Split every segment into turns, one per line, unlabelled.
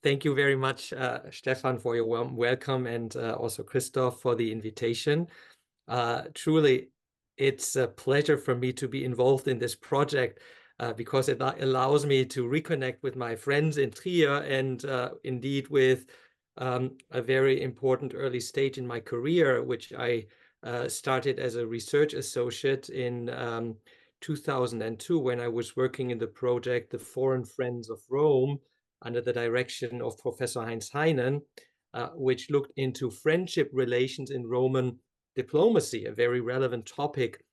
Thank you very much, Stefan, for your warm welcome, and also Christoph for the invitation. Truly, it's a pleasure for me to be involved in this project because it allows me to reconnect with my friends in Trier and indeed with a very important early stage in my career, which I started as a research associate in 2002 when I was working in the project The Foreign Friends of Rome under the direction of Professor Heinz Heinen, which looked into friendship relations in Roman diplomacy, a very relevant topic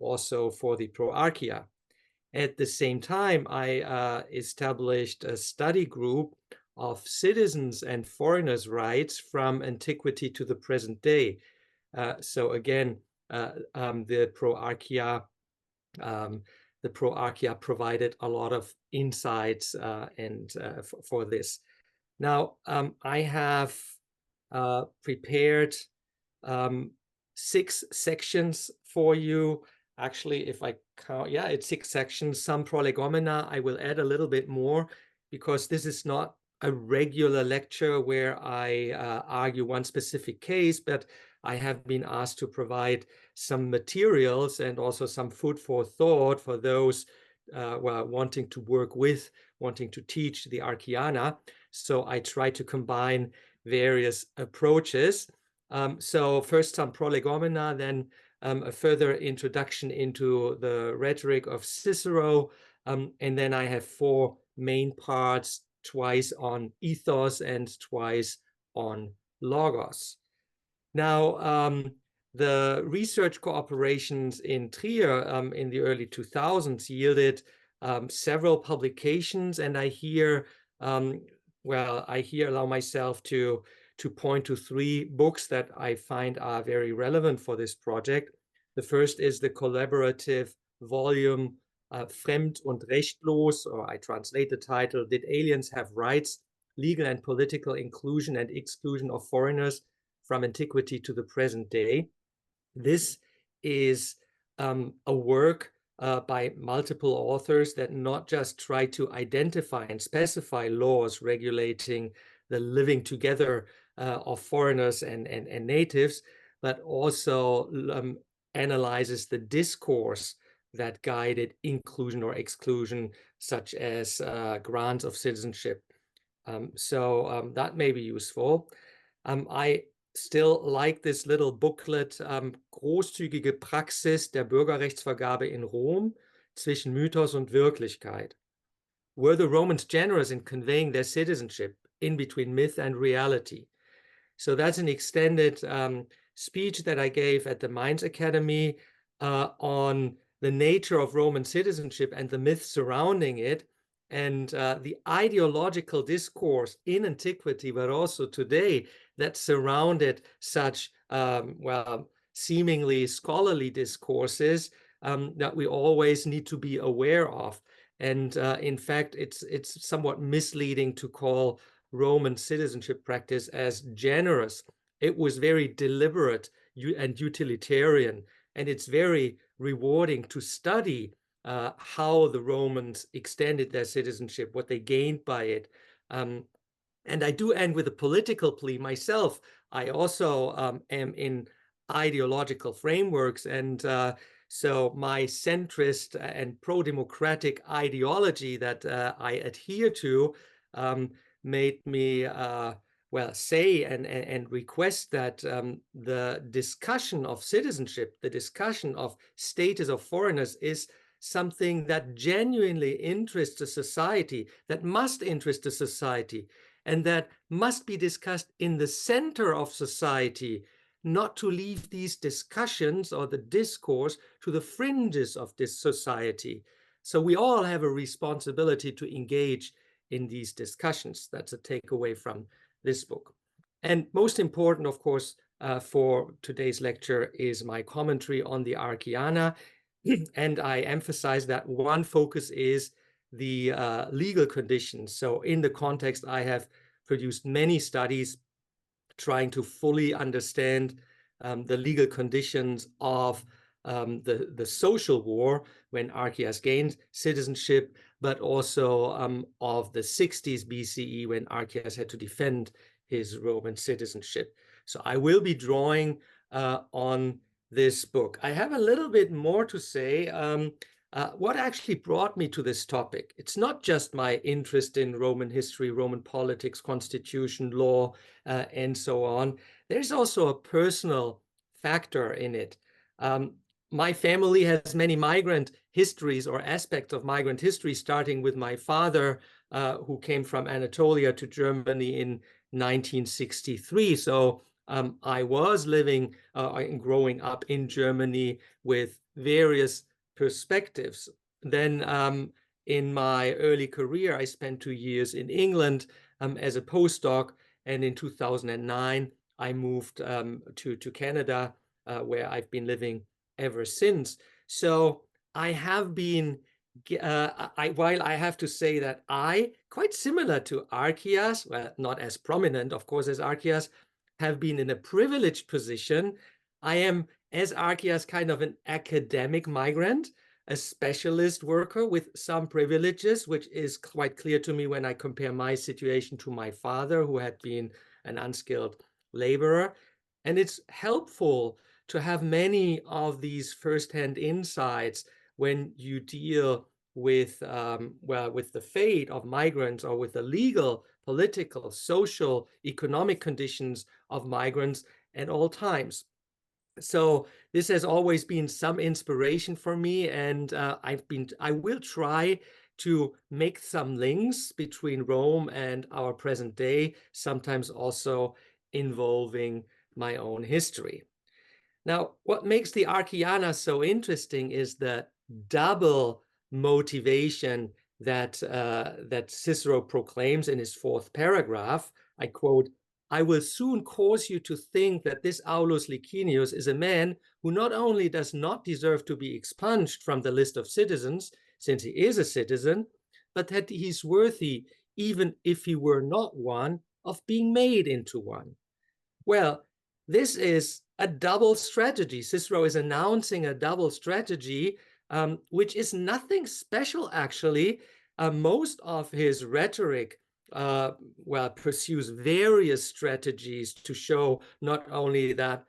also for the Pro Archia. At the same time, I established a study group of citizens and foreigners' rights from antiquity to the present day. So again, the Pro Archia provided a lot of insights for this. Now, I have prepared 6 sections for you. Actually, if I count, yeah, it's 6 sections. Some prolegomena. I will add a little bit more because this is not a regular lecture where I argue one specific case, but I have been asked to provide some materials and also some food for thought for those wanting to work with, wanting to teach the Archiana. So I try to combine various approaches. So first some prolegomena, then a further introduction into the rhetoric of Cicero, and then I have 4 main parts, twice on ethos and twice on logos. Now, the research cooperations in Trier in the early 2000s yielded several publications, and I here allow myself to point to 3 books that I find are very relevant for this project. The first is the collaborative volume Fremd und Rechtlos, or I translate the title, Did Aliens Have Rights? Legal and Political Inclusion and Exclusion of Foreigners from Antiquity to the Present Day. This is a work by multiple authors that not just try to identify and specify laws regulating the living together of foreigners and natives, but also analyzes the discourse that guided inclusion or exclusion, such as grants of citizenship. That may be useful. I still like this little booklet, Großzügige Praxis der Bürgerrechtsvergabe in Rom zwischen Mythos und Wirklichkeit. Were the Romans generous in conveying their citizenship in between myth and reality? So that's an extended speech that I gave at the Mainz Academy on the nature of Roman citizenship and the myths surrounding it, and the ideological discourse in antiquity, but also today, that surrounded such, seemingly scholarly discourses that we always need to be aware of. And in fact, it's somewhat misleading to call Roman citizenship practice as generous. It was very deliberate and utilitarian, and it's very rewarding to study how the Romans extended their citizenship, what they gained by it. And I do end with a political plea myself. I also am in ideological frameworks, and so my centrist and pro-democratic ideology that I adhere to made me say and request that the discussion of citizenship, the discussion of status of foreigners, is something that genuinely interests the society, that must interest the society, and that must be discussed in the center of society, not to leave these discussions or the discourse to the fringes of this society. So we all have a responsibility to engage in these discussions. That's a takeaway from this book. And most important, of course, for today's lecture is my commentary on the Archiana. And I emphasize that one focus is the legal conditions. So in the context, I have produced many studies trying to fully understand the legal conditions of the social war, when Archias gained citizenship, but also of the 60s BCE when Archias had to defend his Roman citizenship. So I will be drawing on this book. I have a little bit more to say. What actually brought me to this topic? It's not just my interest in Roman history, Roman politics, constitution, law, and so on. There's also a personal factor in it. My family has many migrant histories or aspects of migrant history, starting with my father, who came from Anatolia to Germany in 1963. So I was living and growing up in Germany with various perspectives. Then in my early career, I spent 2 years in England as a postdoc. And in 2009, I moved to Canada, where I've been living ever since. So I have been, while I have to say that quite similar to Archias, well, not as prominent, of course, as Archias, have been in a privileged position. I am, as Archias, kind of an academic migrant, a specialist worker with some privileges, which is quite clear to me when I compare my situation to my father, who had been an unskilled laborer. And it's helpful to have many of these firsthand insights when you deal with, with the fate of migrants or with the legal, political, social, economic conditions of migrants at all times. So this has always been some inspiration for me, and I will try to make some links between Rome and our present day, sometimes also involving my own history. Now, what makes the Archiana so interesting is the double motivation that Cicero proclaims in his 4th paragraph. I quote, "I will soon cause you to think that this Aulus Licinius is a man who not only does not deserve to be expunged from the list of citizens, since he is a citizen, but that he's worthy, even if he were not one, of being made into one." Well, this is a double strategy. Cicero is announcing a double strategy, which is nothing special, actually. Most of his rhetoric pursues various strategies to show not only that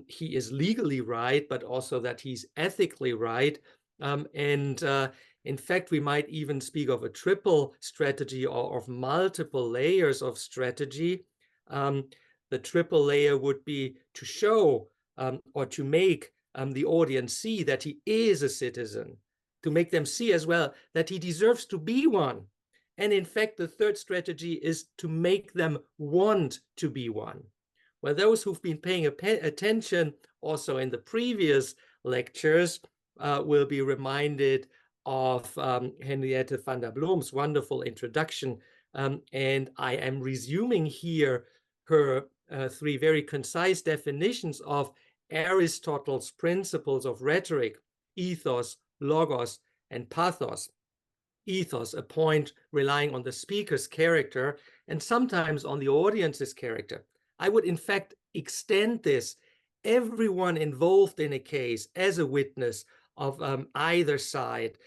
he is legally right, but also that he's ethically right. In fact, we might even speak of a triple strategy or of multiple layers of strategy. The triple layer would be to show or to make the audience see that he is a citizen, to make them see as well that he deserves to be one. And in fact, the third strategy is to make them want to be one. Well, those who've been paying attention also in the previous lectures will be reminded of Henriette van der Bloem's wonderful introduction. And I am resuming here her 3 very concise definitions of Aristotle's principles of rhetoric: ethos, logos, and pathos. Ethos, a point relying on the speaker's character and sometimes on the audience's character. I would, in fact, extend this. Everyone involved in a case as a witness of either side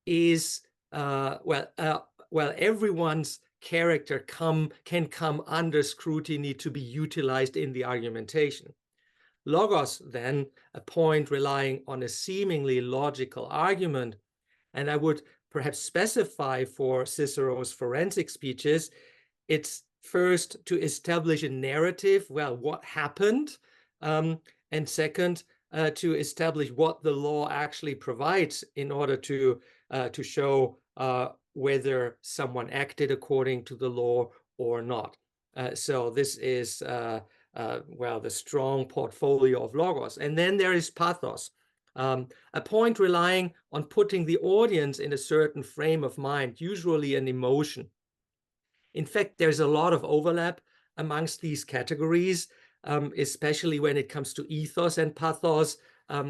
is, everyone's character can come under scrutiny to be utilized in the argumentation. Logos, then, a point relying on a seemingly logical argument. And I would perhaps specify for Cicero's forensic speeches, it's first to establish a narrative, what happened, and second, to establish what the law actually provides in order to show whether someone acted according to the law or not. So this is, the strong portfolio of logos. And then there is pathos, a point relying on putting the audience in a certain frame of mind, usually an emotion. In fact, there's a lot of overlap amongst these categories, especially when it comes to ethos and pathos.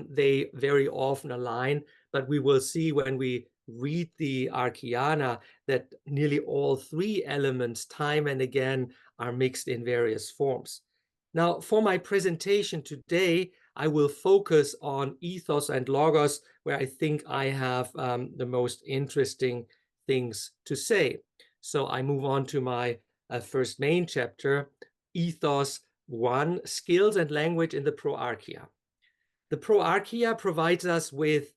They very often align, but we will see when we read the Archiana that nearly all 3 elements, time and again, are mixed in various forms. Now, for my presentation today, I will focus on ethos and logos, where I think I have the most interesting things to say. So I move on to my first main chapter, Ethos 1, Skills and Language in the Pro Archia. The Pro Archia provides us with,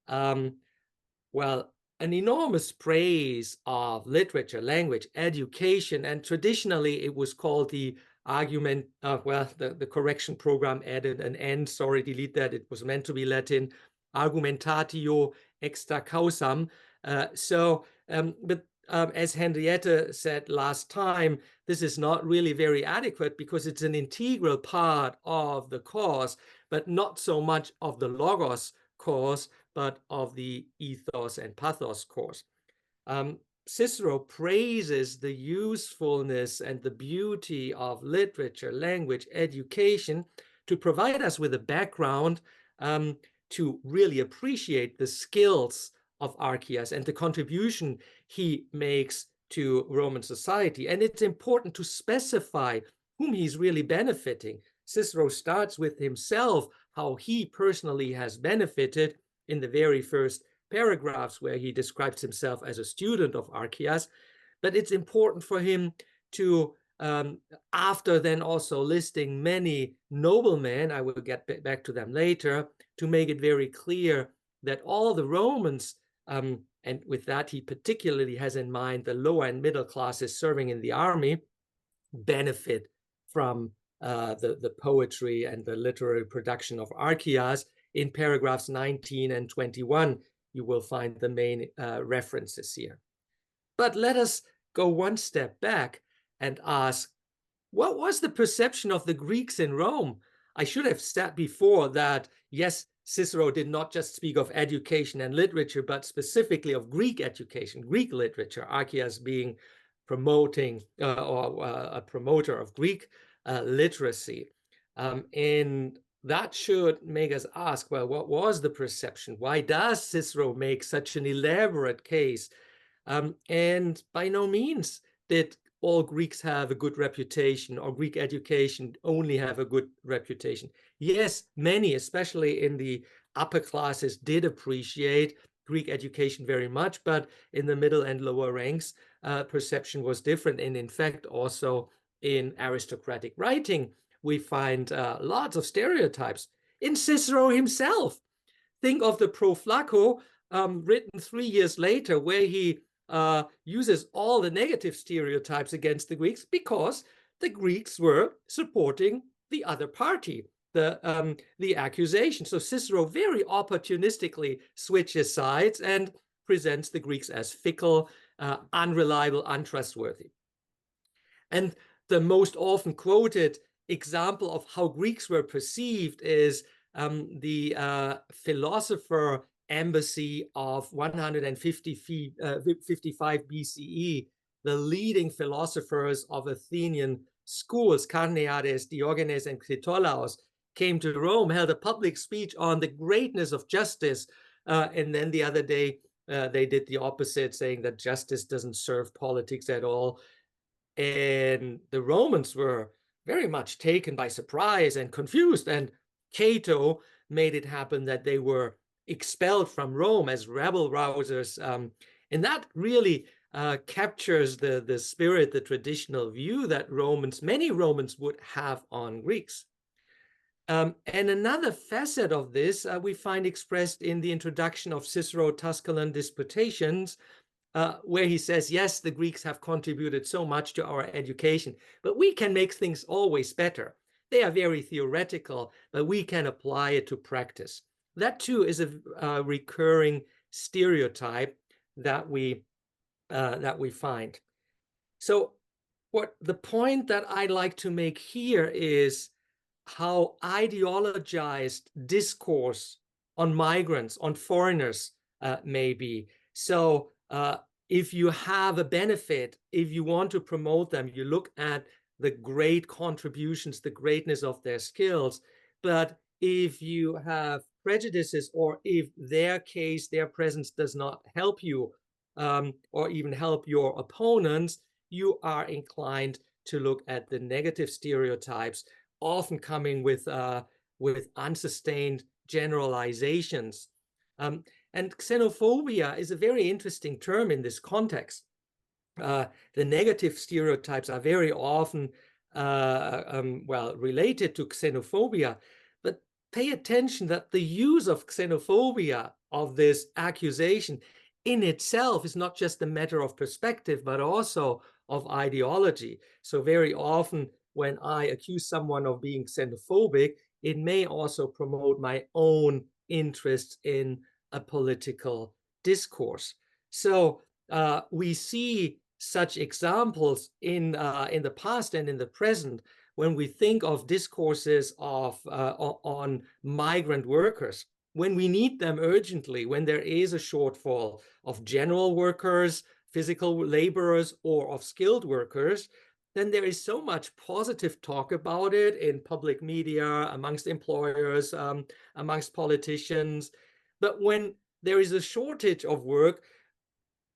well, an enormous praise of literature, language, education, and traditionally it was called the argument, well, the correction program added an N, sorry, delete that, it was meant to be Latin, argumentatio extra causam. But as Henriette said last time, this is not really very adequate because it's an integral part of the course, but not so much of the logos course, but of the ethos and pathos course. Cicero praises the usefulness and the beauty of literature, language, education to provide us with a background to really appreciate the skills of Archias and the contribution he makes to Roman society. And it's important to specify whom he's really benefiting. Cicero starts with himself, how he personally has benefited in the very first paragraphs where he describes himself as a student of Archias. But it's important for him to, after then also listing many noblemen, I will get back to them later, to make it very clear that all the Romans, and with that he particularly has in mind the lower and middle classes serving in the army, benefit from the poetry and the literary production of Archias. In paragraphs 19 and 21, you will find the main references here. But let us go one step back and ask, what was the perception of the Greeks in Rome? I should have said before that, yes, Cicero did not just speak of education and literature, but specifically of Greek education, Greek literature, Archias being promoting or a promoter of Greek literacy. And that should make us ask, well, what was the perception? Why does Cicero make such an elaborate case? And by no means did all Greeks have a good reputation, or Greek education only have a good reputation. Yes, many, especially in the upper classes, did appreciate Greek education very much, but in the middle and lower ranks, perception was different. And in fact, also in aristocratic writing, we find lots of stereotypes. In Cicero himself, think of the Pro Flacco, written 3 years later, where he uses all the negative stereotypes against the Greeks because the Greeks were supporting the other party, the accusation. So Cicero very opportunistically switches sides and presents the Greeks as fickle, unreliable, untrustworthy. And the most often quoted example of how Greeks were perceived is the philosopher embassy of 155 BCE, the leading philosophers of Athenian schools, Carneades, Diogenes, and Critolaus, came to Rome, held a public speech on the greatness of justice, and then the other day they did the opposite, saying that justice doesn't serve politics at all. And the Romans were very much taken by surprise and confused, and Cato made it happen that they were expelled from Rome as rebel rousers. And that really captures the spirit, the traditional view that many Romans would have on Greeks. And another facet of this we find expressed in the introduction of Cicero Tusculan Disputations, where he says, yes, the Greeks have contributed so much to our education, but we can make things always better. They are very theoretical, but we can apply it to practice. That too is a recurring stereotype that we find. So the point that I'd like to make here is how ideologized discourse on migrants, on foreigners may be. So if you have a benefit, if you want to promote them, you look at the great contributions, the greatness of their skills. But if you have prejudices, or if their case, their presence does not help you, or even help your opponents, you are inclined to look at the negative stereotypes, often coming with with unsustained generalizations. And xenophobia is a very interesting term in this context. The negative stereotypes are very often well, related to xenophobia, but pay attention that the use of xenophobia, of this accusation, in itself is not just a matter of perspective, but also of ideology. So very often when I accuse someone of being xenophobic, it may also promote my own interests in a political discourse. So we see such examples in the past and in the present when we think of discourses on migrant workers, when we need them urgently, when there is a shortfall of general workers, physical laborers, or of skilled workers, then there is so much positive talk about it in public media, amongst employers, amongst politicians. But when there is a shortage of work,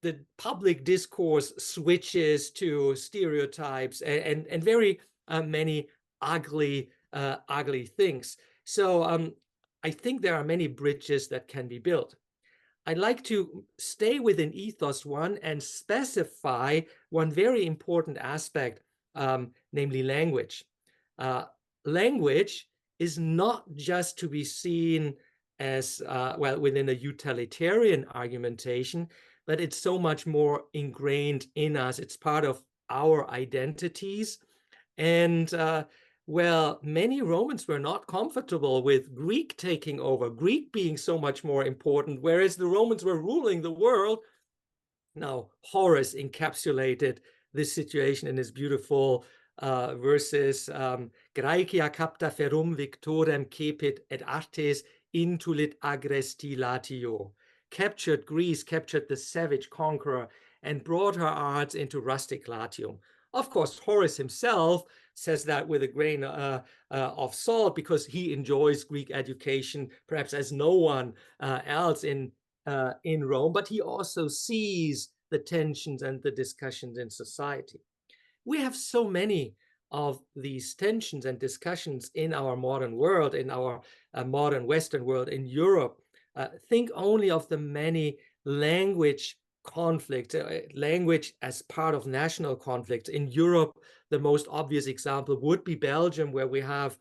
the public discourse switches to stereotypes and very many ugly things. So I think there are many bridges that can be built. I'd like to stay within ethos one and specify one very important aspect, namely language. Language is not just to be seen as, well, within a utilitarian argumentation, but it's so much more ingrained in us. It's part of our identities. And well, many Romans were not comfortable with Greek taking over, Greek being so much more important, whereas the Romans were ruling the world. Now, Horace encapsulated this situation in his beautiful verses, Graecia capta ferum victorem cepit et artes intulit agresti latio. Captured Greece, captured the savage conqueror, and brought her arts into rustic Latium. Of course, Horace himself says that with a grain of salt, because he enjoys Greek education, perhaps as no one else in Rome, but he also sees the tensions and the discussions in society. We have so many of these tensions and discussions in our modern world, in our modern Western world, in Europe. Think only of the many language conflicts, language as part of national conflicts. In Europe, the most obvious example would be Belgium, where we have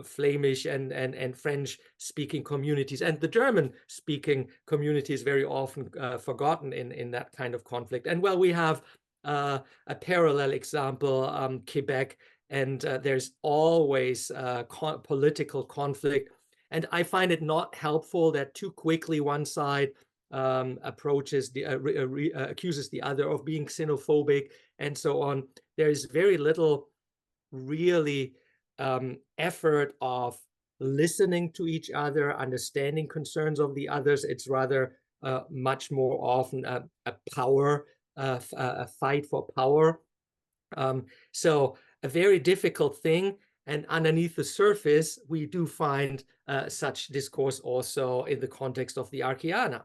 Flemish and French-speaking communities, and the German-speaking communities very often forgotten in that kind of conflict. And well, we have a parallel example, Quebec, and there's always political conflict. And I find it not helpful that too quickly one side approaches accuses the other of being xenophobic and so on. There is very little really effort of listening to each other, understanding concerns of the others. It's rather much more often a power, a fight for power. So a very difficult thing. And underneath the surface, we do find such discourse also in the context of the Archiana.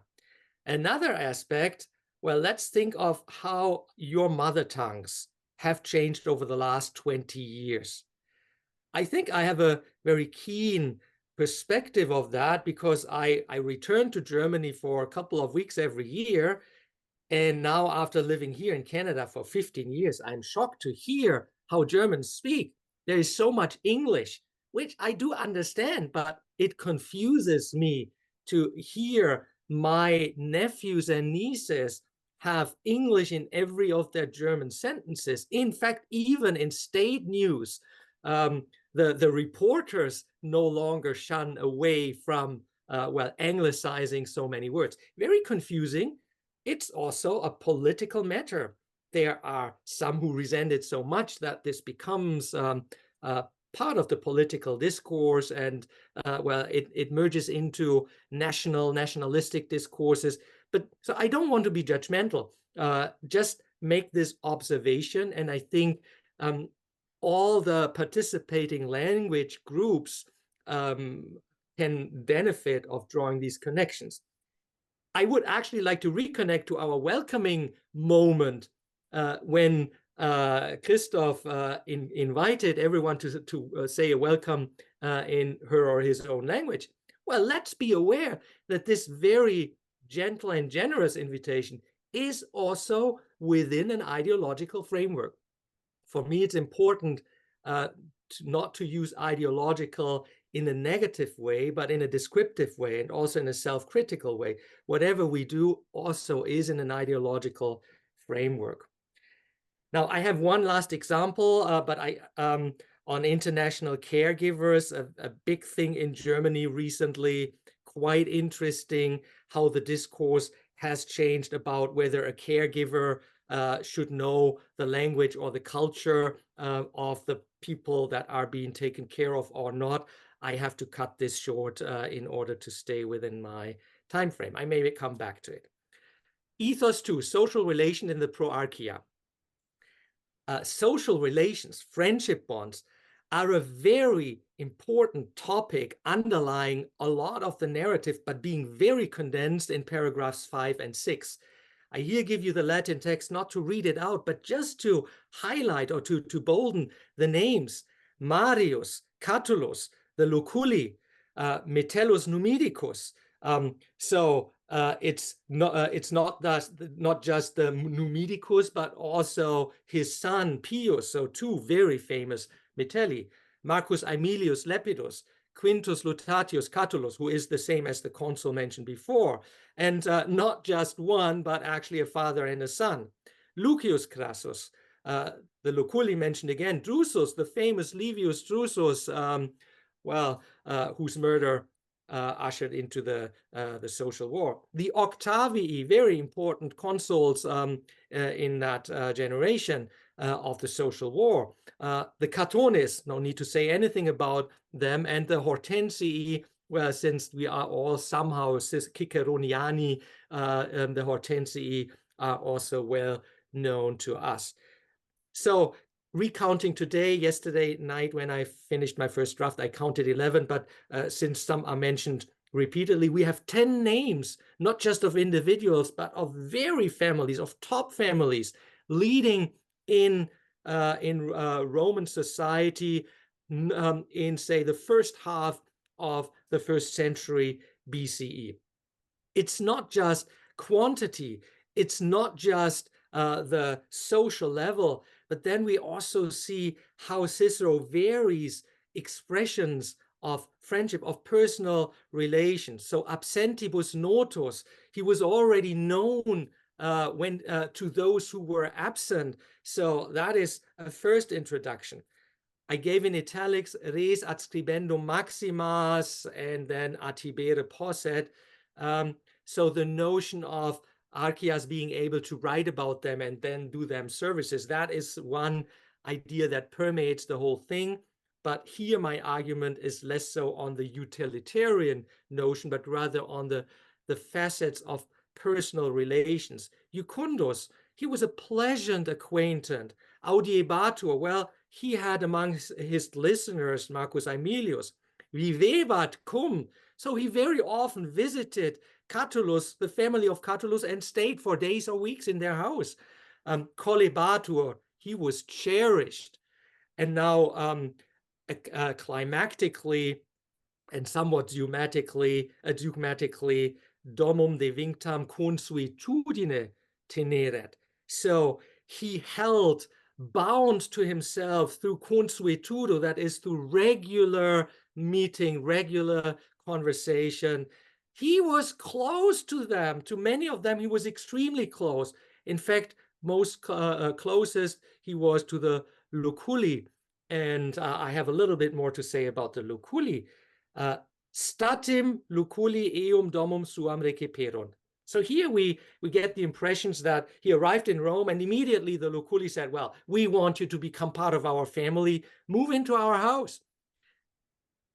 Another aspect, well, let's think of how your mother tongues have changed over the last 20 years. I think I have a very keen perspective of that because I return to Germany for a couple of weeks every year. And now, after living here in Canada for 15 years, I'm shocked to hear how Germans speak. There is so much English, which I do understand, but it confuses me to hear my nephews and nieces have English in every of their German sentences. In fact, even in state news, the reporters no longer shun away from, well, anglicizing so many words. Very confusing. It's also a political matter. There are some who resent it so much that this becomes part of the political discourse, and well, it merges into nationalistic discourses. But so I don't want to be judgmental. Just make this observation, and I think all the participating language groups can benefit of drawing these connections. I would actually like to reconnect to our welcoming moment when Christoph invited everyone to say a welcome in her or his own language. Well, let's be aware that this very gentle and generous invitation is also within an ideological framework. For me, it's important not to use ideological in a negative way, but in a descriptive way, and also in a self-critical way. Whatever we do also is in an ideological framework. Now, I have one last example, but on international caregivers, a big thing in Germany recently, quite interesting how the discourse has changed about whether a caregiver should know the language or the culture of the people that are being taken care of or not. I have to cut this short in order to stay within my time frame. I may come back to it. Ethos 2, social relation in the Pro Archia. Social relations, friendship bonds, are a very important topic underlying a lot of the narrative, but being very condensed in paragraphs 5 and 6. I here give you the Latin text not to read it out, but just to highlight or to bolden the names: Marius, Catullus, the Luculi, Metellus Numidicus. It's not just the Numidicus, but also his son Pius, so two very famous Metelli, Marcus Aemilius Lepidus, Quintus Lutatius Catullus, who is the same as the consul mentioned before, and not just one, but actually a father and a son, Lucius Crassus, the Luculi mentioned again, Drusus, the famous Livius Drusus, whose murder ushered into the social war. The Octavii, very important consuls in that generation of the social war. The Catones, no need to say anything about them, and the Hortensii, well, since we are all somehow Ciceroniani, the Hortensii are also well known to us. So recounting today, yesterday night when I finished my first draft, I counted 11, but since some are mentioned repeatedly, we have 10 names, not just of individuals, but of very families, of top families, leading in Roman society in, say, the first half of the 1st century BCE. It's not just quantity, it's not just the social level, but then we also see how Cicero varies expressions of friendship, of personal relations. So absentibus notus, he was already known to those who were absent. So that is a first introduction. I gave in italics res adscribendum maximas and then atibere posset. So the notion of Archias being able to write about them and then do them services, that is one idea that permeates the whole thing. But here my argument is less so on the utilitarian notion, but rather on the facets of personal relations. Jucundus, he was a pleasant acquaintance. Audiebatur, well, he had among his listeners Marcus Aemilius. Vivebat cum, so he very often visited Catullus, the family of Catullus, and stayed for days or weeks in their house. Collebatur, he was cherished. And now climactically and somewhat dogmatically, domum de vinctam consuetudine teneret. So he held bound to himself through consuetudo, that is through regular meeting, regular conversation. He was close to them. To many of them, he was extremely close. In fact, most closest he was to the Luculi. And I have a little bit more to say about the Luculi. Statim Luculi eum domum suam receperunt. So here we get the impressions that he arrived in Rome and immediately the Luculi said, well, we want you to become part of our family, move into our house.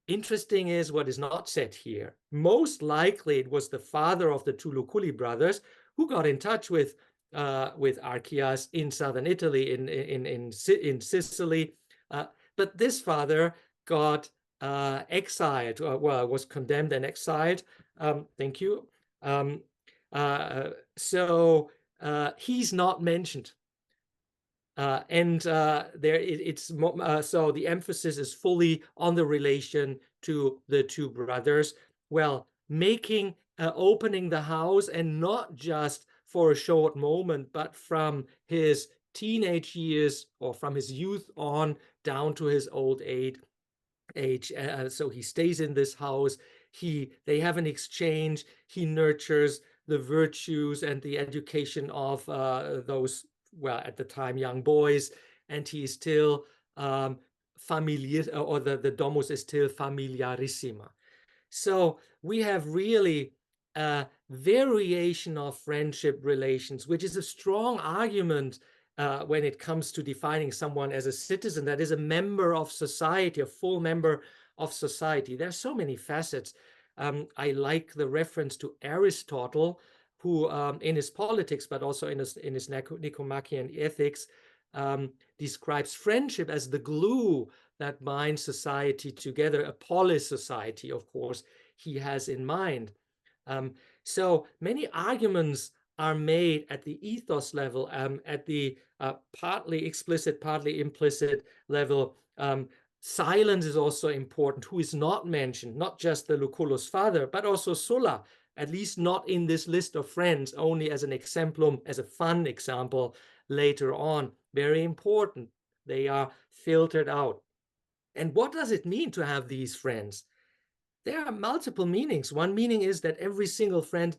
Interesting is what is not said here. Most likely it was the father of the two Luculi brothers who got in touch with Archias in southern Italy, in Sicily. But this father got exiled, was condemned and exiled. Thank you. So he's not mentioned. So the emphasis is fully on the relation to the two brothers. Well, opening the house, and not just for a short moment, but from his teenage years or from his youth on down to his old age. So he stays in this house. They have an exchange. He nurtures the virtues and the education of those, well, at the time, young boys, and he is still familiar, or the domus is still familiarissima. So we have really a variation of friendship relations, which is a strong argument when it comes to defining someone as a citizen that is a member of society, a full member of society. There are so many facets. I like the reference to Aristotle, who in his Politics, but also in his Nicomachean Ethics, describes friendship as the glue that binds society together, a polis society, of course, he has in mind. So many arguments are made at the ethos level, at the partly explicit, partly implicit level. Silence is also important. Who is not mentioned? Not just the Lucullus father, but also Sulla, at least not in this list of friends, only as an exemplum, as a fun example later on. Very important. They are filtered out. And what does it mean to have these friends? There are multiple meanings. One meaning is that every single friend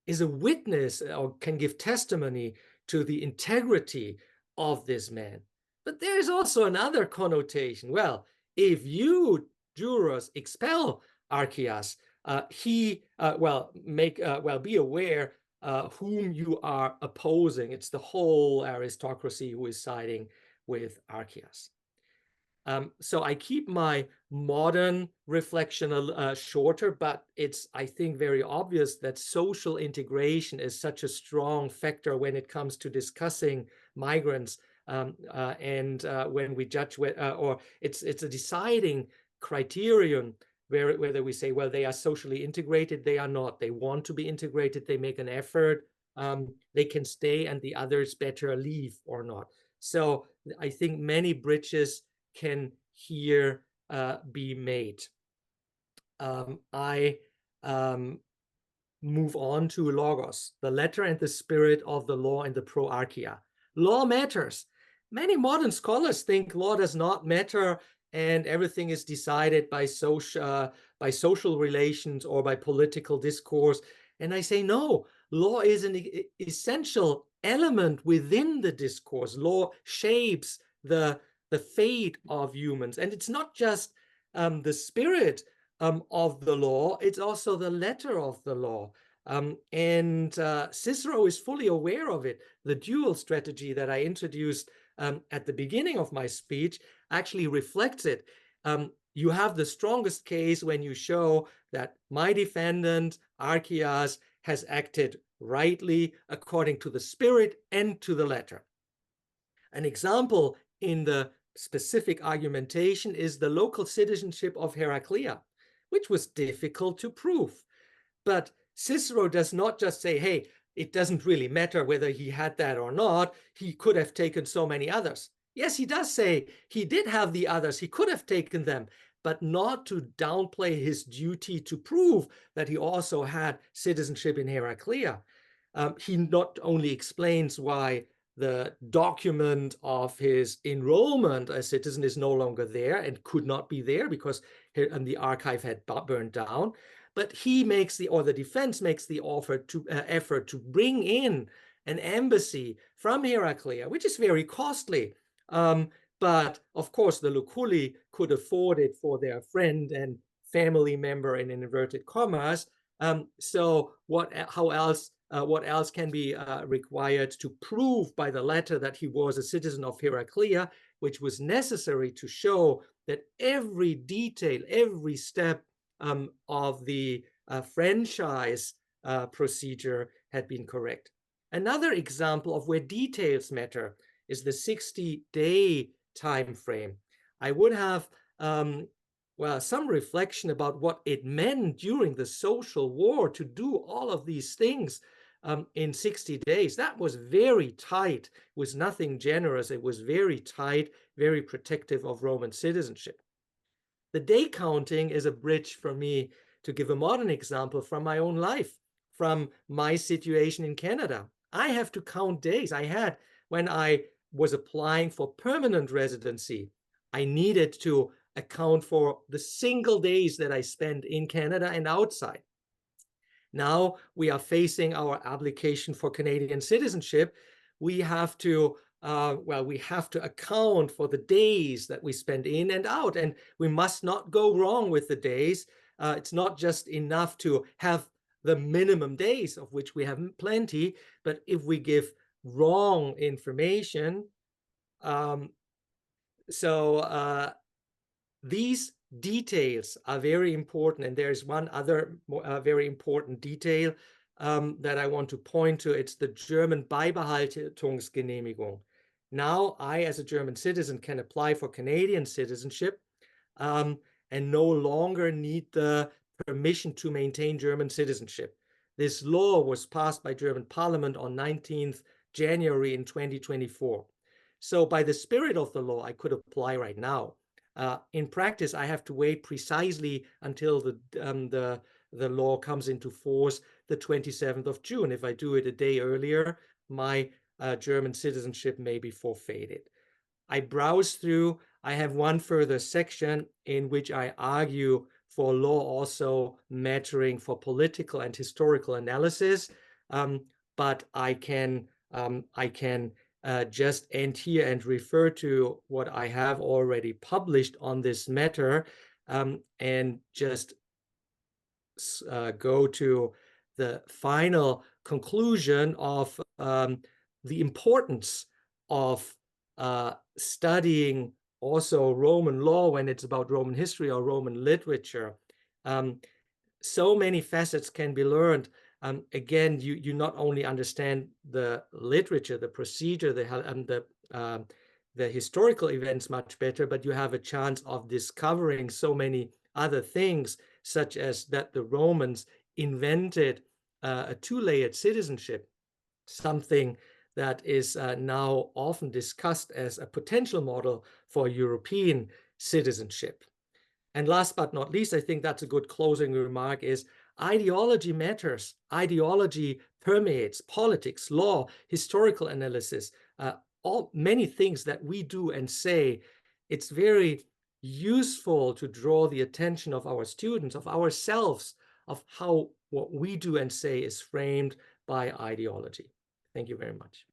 is a witness or can give testimony to the integrity of this man. But there is also another connotation. Well, if you, jurors, expel Archias, be aware whom you are opposing. It's the whole aristocracy who is siding with Archias. So I keep my modern reflection shorter, but it's, I think, very obvious that social integration is such a strong factor when it comes to discussing migrants, and when we judge, or it's a deciding criterion whether we say, well, they are socially integrated, they are not. They want to be integrated, they make an effort, they can stay, and the others better leave or not. So I think many bridges can here be made. I move on to logos, the letter and the spirit of the law in the Pro Archia. Law matters. Many modern scholars think law does not matter and everything is decided by social relations or by political discourse. And I say, no, law is an essential element within the discourse. Law shapes the fate of humans. And it's not just the spirit of the law, it's also the letter of the law. And Cicero is fully aware of it. The dual strategy that I introduced at the beginning of my speech actually reflects it. You have the strongest case when you show that my defendant, Archias, has acted rightly according to the spirit and to the letter. An example in the specific argumentation is the local citizenship of Heraclea, which was difficult to prove. But Cicero does not just say, hey, it doesn't really matter whether he had that or not. He could have taken so many others. Yes, he does say he did have the others. He could have taken them, but not to downplay his duty to prove that he also had citizenship in Heraclea. He not only explains why the document of his enrollment as citizen is no longer there and could not be there because the archive had burned down, but he makes the defense makes the effort to bring in an embassy from Heraclea, which is very costly. But of course, the Luculli could afford it for their friend and family member in inverted commas. So what else can be required to prove by the letter that he was a citizen of Heraclea, which was necessary to show that every detail, every step of the franchise procedure had been correct. Another example of where details matter is the 60-day time frame. I would have some reflection about what it meant during the social war to do all of these things. in 60 days. That was very tight. It was nothing generous. It was very tight, very protective of Roman citizenship. The day counting is a bridge for me to give a modern example from my own life, from my situation in Canada. I have to count days. I had, when I was applying for permanent residency, I needed to account for the single days that I spent in Canada and outside. Now we are facing our application for Canadian citizenship. We have to we have to account for the days that we spend in and out, and we must not go wrong with the days. It's not just enough to have the minimum days, of which we have plenty, but if we give wrong information, these details are very important, and there's one other very important detail that I want to point to. It's the German Beibehaltungsgenehmigung. Now I, as a German citizen, can apply for Canadian citizenship and no longer need the permission to maintain German citizenship. This law was passed by German Parliament on 19th January in 2024. So by the spirit of the law, I could apply right now. In practice, I have to wait precisely until the law comes into force the 27th of June. If I do it a day earlier, my German citizenship may be forfeited. I browse through. I have one further section in which I argue for law also mattering for political and historical analysis, but I can just end here and refer to what I have already published on this matter, and just go to the final conclusion of the importance of studying also Roman law when it's about Roman history or Roman literature. So many facets can be learned. Again, you not only understand the literature, the procedure, the historical events much better, but you have a chance of discovering so many other things, such as that the Romans invented a two-layered citizenship, something that is now often discussed as a potential model for European citizenship. And last but not least, I think that's a good closing remark, is ideology matters. Ideology permeates politics, law, historical analysis, many things that we do and say. It's very useful to draw the attention of our students, of ourselves, of how what we do and say is framed by ideology. Thank you very much.